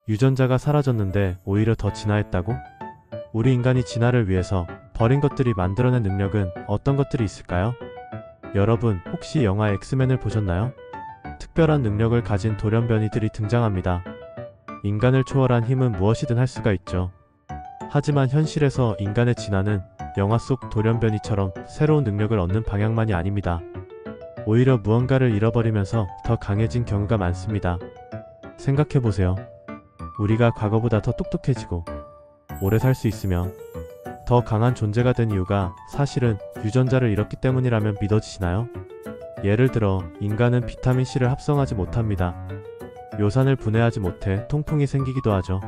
유전자가 사라졌는데 오히려 더 진화했다고? 우리 인간이 진화를 위해서 버린 것들이 만들어낸 능력은 어떤 것들이 있을까요? 여러분, 혹시 영화 엑스맨을 보셨나요? 특별한 능력을 가진 돌연변이들이 등장합니다. 인간을 초월한 힘은 무엇이든 할 수가 있죠. 하지만 현실에서 인간의 진화는 영화 속 돌연변이처럼 새로운 능력을 얻는 방향만이 아닙니다. 오히려 무언가를 잃어버리면서 더 강해진 경우가 많습니다. 생각해보세요. 우리가 과거보다 더 똑똑해지고 오래 살 수 있으면 더 강한 존재가 된 이유가 사실은 유전자를 잃었기 때문이라면 믿어지시나요? 예를 들어 인간은 비타민C를 합성하지 못합니다. 요산을 분해하지 못해 통풍이 생기기도 하죠.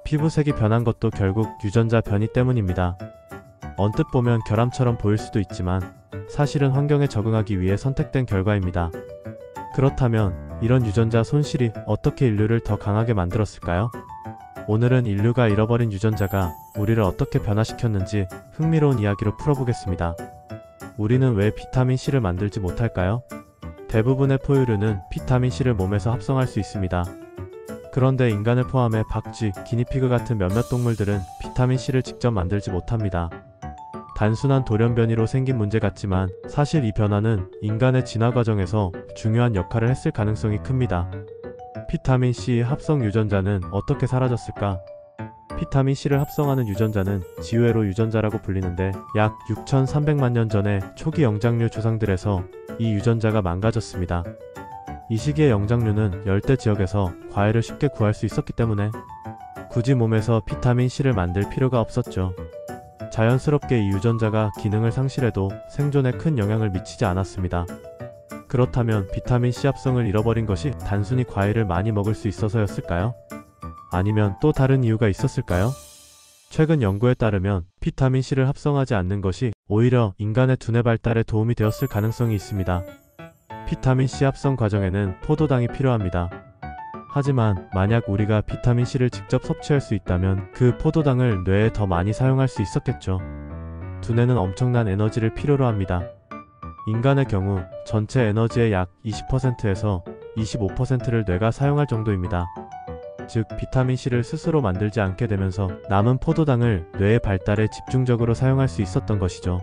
피부색이 변한 것도 결국 유전자 변이 때문입니다. 언뜻 보면 결함처럼 보일 수도 있지만 사실은 환경에 적응하기 위해 선택된 결과입니다. 그렇다면 이런 유전자 손실이 어떻게 인류를 더 강하게 만들었을까요? 오늘은 인류가 잃어버린 유전자가 우리를 어떻게 변화시켰는지 흥미로운 이야기로 풀어보겠습니다. 우리는 왜 비타민C를 만들지 못할까요? 대부분의 포유류는 비타민C를 몸에서 합성할 수 있습니다. 그런데 인간을 포함해 박쥐, 기니피그 같은 몇몇 동물들은 비타민C를 직접 만들지 못합니다. 단순한 돌연변이로 생긴 문제 같지만 사실 이 변화는 인간의 진화 과정에서 중요한 역할을 했을 가능성이 큽니다. 비타민C 합성 유전자는 어떻게 사라졌을까? 비타민C를 합성하는 유전자는 지우에로 유전자라고 불리는데 약 6,300만 년 전에 초기 영장류 조상들에서 이 유전자가 망가졌습니다. 이 시기의 영장류는 열대 지역에서 과일을 쉽게 구할 수 있었기 때문에 굳이 몸에서 비타민C를 만들 필요가 없었죠. 자연스럽게 이 유전자가 기능을 상실해도 생존에 큰 영향을 미치지 않았습니다. 그렇다면 비타민C 합성을 잃어버린 것이 단순히 과일을 많이 먹을 수 있어서였을까요? 아니면 또 다른 이유가 있었을까요? 최근 연구에 따르면 비타민C를 합성하지 않는 것이 오히려 인간의 두뇌 발달에 도움이 되었을 가능성이 있습니다. 비타민C 합성 과정에는 포도당이 필요합니다. 하지만 만약 우리가 비타민C를 직접 섭취할 수 있다면 그 포도당을 뇌에 더 많이 사용할 수 있었겠죠. 두뇌는 엄청난 에너지를 필요로 합니다. 인간의 경우 전체 에너지의 약 20%에서 25%를 뇌가 사용할 정도입니다. 즉 비타민C를 스스로 만들지 않게 되면서 남은 포도당을 뇌의 발달에 집중적으로 사용할 수 있었던 것이죠.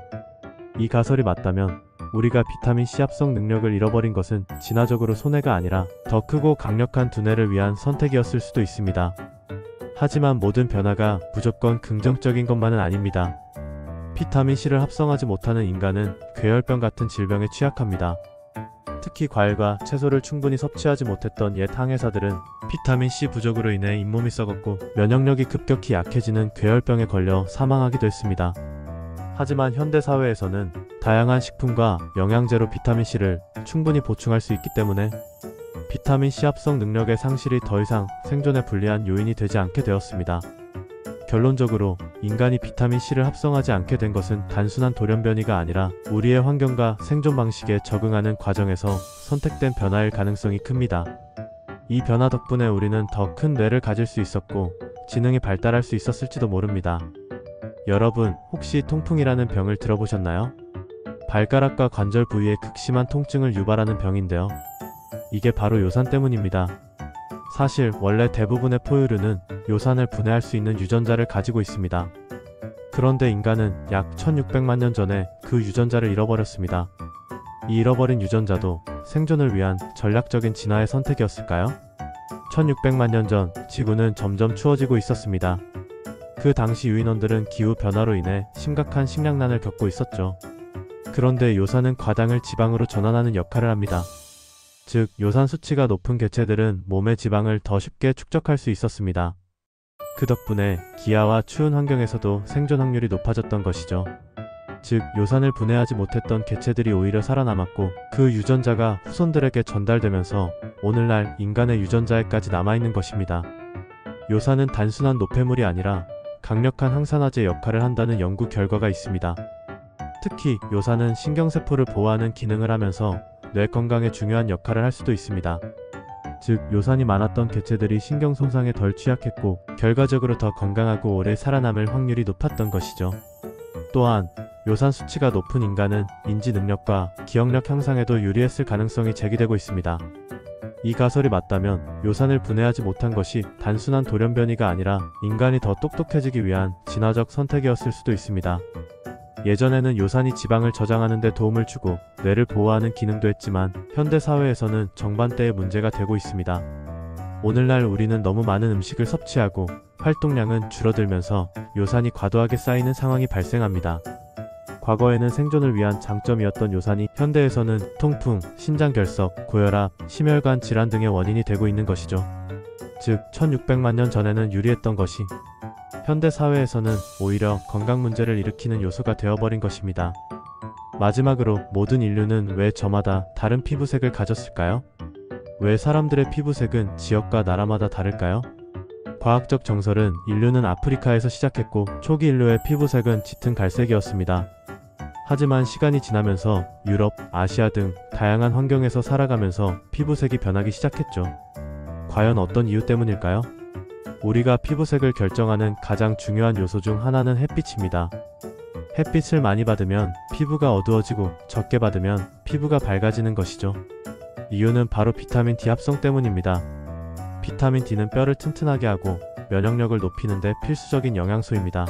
이 가설이 맞다면 우리가 비타민C 합성 능력을 잃어버린 것은 진화적으로 손해가 아니라 더 크고 강력한 두뇌를 위한 선택이었을 수도 있습니다. 하지만 모든 변화가 무조건 긍정적인 것만은 아닙니다. 비타민C를 합성하지 못하는 인간은 궤열병 같은 질병에 취약합니다. 특히 과일과 채소를 충분히 섭취하지 못했던 옛 항해사들은 비타민C 부족으로 인해 잇몸이 썩었고 면역력이 급격히 약해지는 궤열병에 걸려 사망하기도 했습니다. 하지만 현대사회에서는 다양한 식품과 영양제로 비타민C를 충분히 보충할 수 있기 때문에 비타민C 합성 능력의 상실이 더 이상 생존에 불리한 요인이 되지 않게 되었습니다. 결론적으로 인간이 비타민C를 합성하지 않게 된 것은 단순한 돌연변이가 아니라 우리의 환경과 생존 방식에 적응하는 과정에서 선택된 변화일 가능성이 큽니다. 이 변화 덕분에 우리는 더 큰 뇌를 가질 수 있었고 지능이 발달할 수 있었을지도 모릅니다. 여러분, 혹시 통풍이라는 병을 들어보셨나요? 발가락과 관절 부위에 극심한 통증을 유발하는 병인데요. 이게 바로 요산 때문입니다. 사실 원래 대부분의 포유류는 요산을 분해할 수 있는 유전자를 가지고 있습니다. 그런데 인간은 약 1600만 년 전에 그 유전자를 잃어버렸습니다. 이 잃어버린 유전자도 생존을 위한 전략적인 진화의 선택이었을까요? 1600만 년 전 지구는 점점 추워지고 있었습니다. 그 당시 유인원들은 기후 변화로 인해 심각한 식량난을 겪고 있었죠. 그런데 요산은 과당을 지방으로 전환하는 역할을 합니다. 즉 요산 수치가 높은 개체들은 몸의 지방을 더 쉽게 축적할 수 있었습니다. 그 덕분에 기아와 추운 환경에서도 생존 확률이 높아졌던 것이죠. 즉 요산을 분해하지 못했던 개체들이 오히려 살아남았고 그 유전자가 후손들에게 전달되면서 오늘날 인간의 유전자에까지 남아있는 것입니다. 요산은 단순한 노폐물이 아니라 강력한 항산화제 역할을 한다는 연구 결과가 있습니다. 특히 요산은 신경세포를 보호하는 기능을 하면서 뇌 건강에 중요한 역할을 할 수도 있습니다. 즉 요산이 많았던 개체들이 신경 손상에 덜 취약했고 결과적으로 더 건강하고 오래 살아남을 확률이 높았던 것이죠. 또한 요산 수치가 높은 인간은 인지 능력과 기억력 향상에도 유리했을 가능성이 제기되고 있습니다. 이 가설이 맞다면 요산을 분해하지 못한 것이 단순한 돌연변이가 아니라 인간이 더 똑똑해지기 위한 진화적 선택이었을 수도 있습니다. 예전에는 요산이 지방을 저장하는 데 도움을 주고 뇌를 보호하는 기능도 했지만 현대 사회에서는 정반대의 문제가 되고 있습니다. 오늘날 우리는 너무 많은 음식을 섭취하고 활동량은 줄어들면서 요산이 과도하게 쌓이는 상황이 발생합니다. 과거에는 생존을 위한 장점이었던 요산이 현대에서는 통풍, 신장결석, 고혈압, 심혈관 질환 등의 원인이 되고 있는 것이죠. 즉 1600만 년 전에는 유리했던 것이 현대 사회에서는 오히려 건강 문제를 일으키는 요소가 되어버린 것입니다. 마지막으로 모든 인류는 왜 저마다 다른 피부색을 가졌을까요? 왜 사람들의 피부색은 지역과 나라마다 다를까요? 과학적 정설은 인류는 아프리카에서 시작했고 초기 인류의 피부색은 짙은 갈색이었습니다. 하지만 시간이 지나면서 유럽, 아시아 등 다양한 환경에서 살아가면서 피부색이 변하기 시작했죠. 과연 어떤 이유 때문일까요? 우리가 피부색을 결정하는 가장 중요한 요소 중 하나는 햇빛입니다. 햇빛을 많이 받으면 피부가 어두워지고 적게 받으면 피부가 밝아지는 것이죠. 이유는 바로 비타민 D 합성 때문입니다. 비타민 D는 뼈를 튼튼하게 하고 면역력을 높이는 데 필수적인 영양소입니다.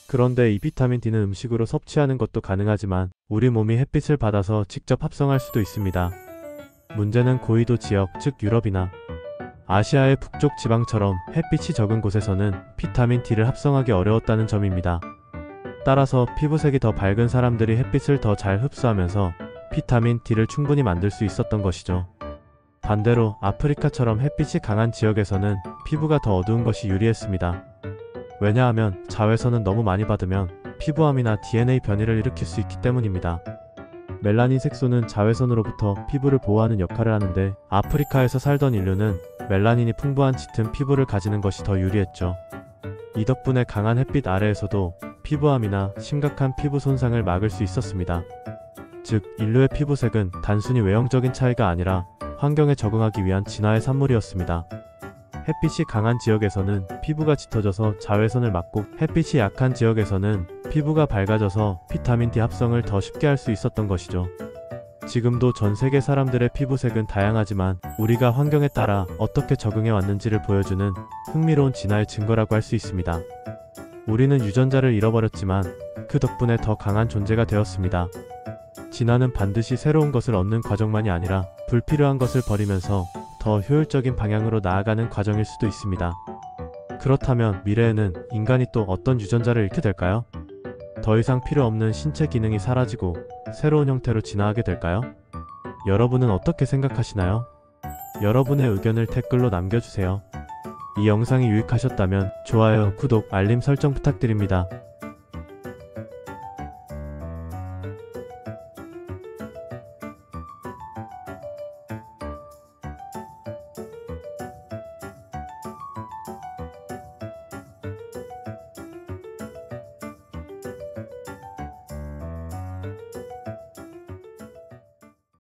그런데 이 비타민 D는 음식으로 섭취하는 것도 가능하지만 우리 몸이 햇빛을 받아서 직접 합성할 수도 있습니다. 문제는 고緯도 지역, 즉 유럽이나 아시아의 북쪽 지방처럼 햇빛이 적은 곳에서는 비타민 D를 합성하기 어려웠다는 점입니다. 따라서 피부색이 더 밝은 사람들이 햇빛을 더 잘 흡수하면서 비타민 D를 충분히 만들 수 있었던 것이죠. 반대로 아프리카처럼 햇빛이 강한 지역에서는 피부가 더 어두운 것이 유리했습니다. 왜냐하면 자외선은 너무 많이 받으면 피부암이나 DNA 변이를 일으킬 수 있기 때문입니다. 멜라닌 색소는 자외선으로부터 피부를 보호하는 역할을 하는데 아프리카에서 살던 인류는 멜라닌이 풍부한 짙은 피부를 가지는 것이 더 유리했죠. 이 덕분에 강한 햇빛 아래에서도 피부암이나 심각한 피부 손상을 막을 수 있었습니다. 즉, 인류의 피부색은 단순히 외형적인 차이가 아니라 환경에 적응하기 위한 진화의 산물이었습니다. 햇빛이 강한 지역에서는 피부가 짙어져서 자외선을 막고 햇빛이 약한 지역에서는 피부가 밝아져서 비타민 D 합성을 더 쉽게 할 수 있었던 것이죠. 지금도 전 세계 사람들의 피부색은 다양하지만 우리가 환경에 따라 어떻게 적응해 왔는지를 보여주는 흥미로운 진화의 증거라고 할 수 있습니다. 우리는 유전자를 잃어버렸지만 그 덕분에 더 강한 존재가 되었습니다. 진화는 반드시 새로운 것을 얻는 과정만이 아니라 불필요한 것을 버리면서 더 효율적인 방향으로 나아가는 과정일 수도 있습니다. 그렇다면 미래에는 인간이 또 어떤 유전자를 잃게 될까요? 더 이상 필요 없는 신체 기능이 사라지고 새로운 형태로 진화하게 될까요? 여러분은 어떻게 생각하시나요? 여러분의 의견을 댓글로 남겨주세요. 이 영상이 유익하셨다면 좋아요, 구독, 알림 설정 부탁드립니다.